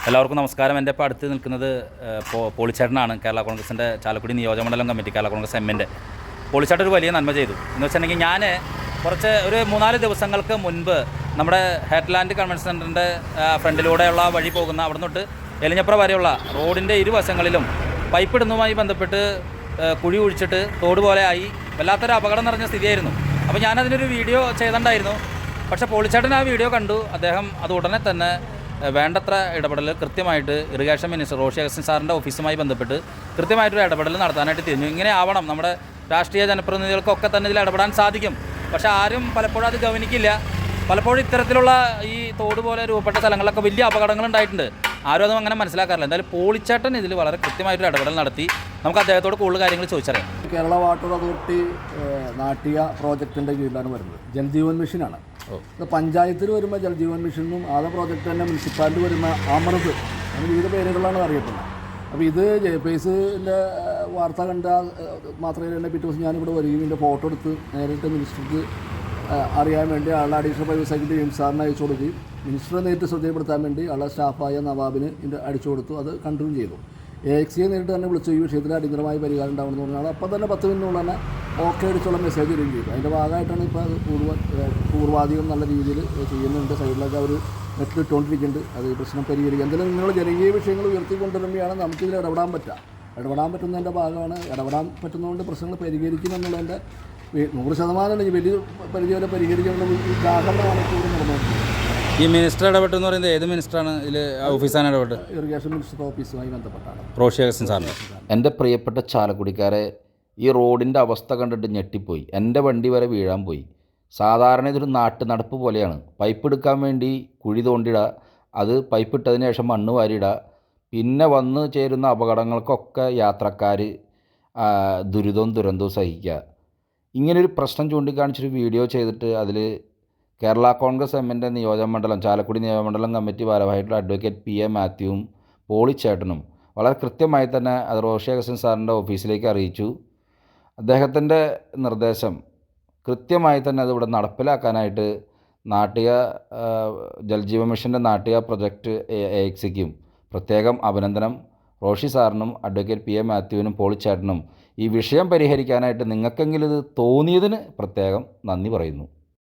എല്ലാവർക്കും നമസ്കാരം. എൻ്റെ ഇപ്പോൾ അടുത്ത് നിൽക്കുന്നത് പോളിച്ചേട്ടനാണ്. കേരള കോൺഗ്രസിൻ്റെ ചാലക്കുടി നിയോജകമണ്ഡലം കമ്മിറ്റി, കേരള കോൺഗ്രസ് എമ്മിൻ്റെ പോളിച്ചേട്ടൻ ഒരു വലിയ നന്മ ചെയ്തു എന്ന് വെച്ചിട്ടുണ്ടെങ്കിൽ, ഞാൻ ഒരു 3-4 ദിവസങ്ങൾക്ക് മുൻപ് നമ്മുടെ ഹെഡ്ലാൻഡ് കൺവെൻഷൻ സെൻറ്ററിൻ്റെ ഫ്രണ്ടിലൂടെയുള്ള വഴി പോകുന്ന അവിടെ തൊട്ട് എലിഞ്ഞപ്ര വരെയുള്ള റോഡിൻ്റെ ഇരുവശങ്ങളിലും പൈപ്പ് ഇടുന്നതുമായി ബന്ധപ്പെട്ട് കുഴി കുഴിച്ചിട്ട് തോട് പോലെ ആയി വല്ലാത്തൊരു അപകടം നിറഞ്ഞ സ്ഥിതിയായിരുന്നു. അപ്പോൾ ഞാനതിനൊരു വീഡിയോ ചെയ്തിട്ടുണ്ടായിരുന്നു. പക്ഷേ പോളിച്ചേട്ടൻ ആ വീഡിയോ കണ്ടു. അദ്ദേഹം അത് ഉടനെ തന്നെ വേണ്ടത്ര ഇടപെടൽ കൃത്യമായിട്ട് ഇറിഗേഷൻ മിനിസ്റ്റർ റോഷി അഗസ്റ്റിൻ സാറിൻ്റെ ഓഫീസുമായി ബന്ധപ്പെട്ട് കൃത്യമായിട്ടൊരു ഇടപെടൽ നടത്താനായിട്ട് തിരിഞ്ഞു. ഇങ്ങനെ ആവണം, നമ്മുടെ രാഷ്ട്രീയ ജനപ്രതിനിധികൾക്കൊക്കെ തന്നെ ഇതിൽ ഇടപെടാൻ സാധിക്കും. പക്ഷേ ആരും പലപ്പോഴും അത് ഗവനിക്കില്ല. പലപ്പോഴും ഇത്തരത്തിലുള്ള ഈ തോട് പോലെ രൂപപ്പെട്ട സ്ഥലങ്ങളിലൊക്കെ വലിയ അപകടങ്ങളുണ്ടായിട്ടുണ്ട്. ആരും അതും അങ്ങനെ മനസ്സിലാക്കാറില്ല. എന്തായാലും പോളിച്ചേട്ടൻ ഇതിൽ വളരെ കൃത്യമായിട്ടൊരു ഇടപെടൽ നടത്തി. നമുക്ക് അദ്ദേഹത്തോട് കൂടുതൽ കാര്യങ്ങൾ ചോദിച്ചറിയാം. കേരള വാട്ടർ അതോറിറ്റി നാട്ടിക പ്രോജക്റ്റിൻ്റെ കീഴിലാണ് വരുന്നത്. ജൽജീവൻ മിഷനാണ്. പഞ്ചായത്തിൽ വരുമ്പോൾ ജൽജീവൻ മിഷനും ആദ്യ പ്രോജക്റ്റ് തന്നെ മുനിസിപ്പാലിറ്റി വരുന്ന അമൃത്, അങ്ങനെ വിവിധ പേരുകളാണ് അറിയപ്പെടുന്നത്. അപ്പോൾ ഇത് ജെപേസിൻ്റെ വാർത്ത കണ്ട മാത്രമേ തന്നെ പിറ്റേ ദിവസം ഞാനിവിടെ വരികയും ഇതിൻ്റെ ഫോട്ടോ എടുത്ത് നേരിട്ട് മിനിസ്റ്റർക്ക് അറിയാൻ വേണ്ടി ആളുടെ അഡീഷണൽ പ്രൈവറ്റ് സെക്രട്ടറി എം സാറിന് അയച്ചു കൊടുക്കുകയും മിനിസ്റ്ററെ നേരിട്ട് ശ്രദ്ധപ്പെടുത്താൻ വേണ്ടി ആളുടെ സ്റ്റാഫായ നവാബിന് ഇതിൻ്റെ അടിച്ചു കൊടുത്തു. അത് കണ്ടിന്യൂ ചെയ്തു. AXയെ നേരിട്ട് തന്നെ വിളിച്ചു ഈ വിഷയത്തിൽ അടിയന്തരമായി പരിഹാരം ഉണ്ടാവണമെന്ന് പറഞ്ഞാൽ അപ്പം തന്നെ 10 മിനിറ്റിനുള്ളിൽ തന്നെ ഓക്കെ അടിച്ചുള്ള മെസ്സേജ് വരികയും ചെയ്തു. അതിൻ്റെ ഭാഗമായിട്ടാണ് ഇപ്പോൾ അത് പൂർവാധികം നല്ല രീതിയിൽ ചെയ്യുന്നുണ്ട്. സൈഡിലൊക്കെ അവർ നെറ്റിലിട്ടുകൊണ്ടിരിക്കുന്നുണ്ട്. അത് പ്രശ്നം പരിഹരിക്കുക. എന്തായാലും നിങ്ങൾ ജനകീയ വിഷയങ്ങൾ ഉയർത്തിക്കൊണ്ടുവരുമ്പോഴാണ് നമുക്കിതിൽ ഇടപെടാൻ പറ്റുന്നതിൻ്റെ ഭാഗമാണ്. ഇടപെടാൻ പറ്റുന്നതുകൊണ്ട് പ്രശ്നങ്ങൾ പരിഹരിക്കും എന്നുള്ളതിൻ്റെ 100% വലിയ പരിധി വരെ പരിഹരിക്കാനുള്ള ഉദാഹരണമാണ് കൂടുതൽ നടന്നുകൊണ്ടിരിക്കുന്നത്. ഈ മിനിസ്റ്റർ ഇടപെട്ടെന്ന് പറയുന്നത് ഏത് മിനിസ്റ്ററാണ് ഇതിൽ ഓഫീസാണ് ഇടപെട്ട്? ഇറിഗേഷൻ മിനിസ്റ്റർ ഓഫീസുമായി ബന്ധപ്പെട്ടാണ് റോഷി അഗസ്റ്റിൻ സാറിന്. എൻ്റെ പ്രിയപ്പെട്ട ചാലക്കുടിക്കാരെ, ഈ റോഡിൻ്റെ അവസ്ഥ കണ്ടിട്ട് ഞെട്ടിപ്പോയി. എൻ്റെ വണ്ടി വരെ വീഴാൻ പോയി. സാധാരണ ഇതൊരു നടപ്പ് പോലെയാണ്. പൈപ്പ് എടുക്കാൻ വേണ്ടി കുഴി തോണ്ടിടുക, അത് പൈപ്പ് ഇട്ടതിന് ശേഷം മണ്ണ് വാരിയിടുക, പിന്നെ വന്ന് ചേരുന്ന അപകടങ്ങൾക്കൊക്കെ യാത്രക്കാർ ദുരന്തവും സഹിക്കുക. ഇങ്ങനൊരു പ്രശ്നം ചൂണ്ടിക്കാണിച്ചൊരു വീഡിയോ ചെയ്തിട്ട് അതിൽ കേരള കോൺഗ്രസ് എമ്മിൻ്റെ നിയോജകമണ്ഡലം, ചാലക്കുടി നിയോജകമണ്ഡലം കമ്മിറ്റി ഭാരവാഹികളുടെ അഡ്വക്കേറ്റ് PA മാത്യുവും പോളിച്ചേട്ടനും വളരെ കൃത്യമായി തന്നെ അത് റോഷി അഗസ്റ്റിൻ സാറിൻ്റെ ഓഫീസിലേക്ക് അറിയിച്ചു. അദ്ദേഹത്തിൻ്റെ നിർദ്ദേശം കൃത്യമായി തന്നെ അതിവിടെ നടപ്പിലാക്കാനായിട്ട് നാട്ടിക ജൽജീവൻ മിഷൻ്റെ നാട്ടിക പ്രൊജക്റ്റ് AXയ്ക്കും പ്രത്യേകം അഭിനന്ദനം. റോഷി സാറിനും അഡ്വക്കേറ്റ് PA മാത്യുവിനും പോളിച്ചേട്ടനും ഈ വിഷയം പരിഹരിക്കാനായിട്ട് നിങ്ങൾക്കെങ്കിലും ഇത് തോന്നിയതിന് പ്രത്യേകം നന്ദി പറയുന്നു.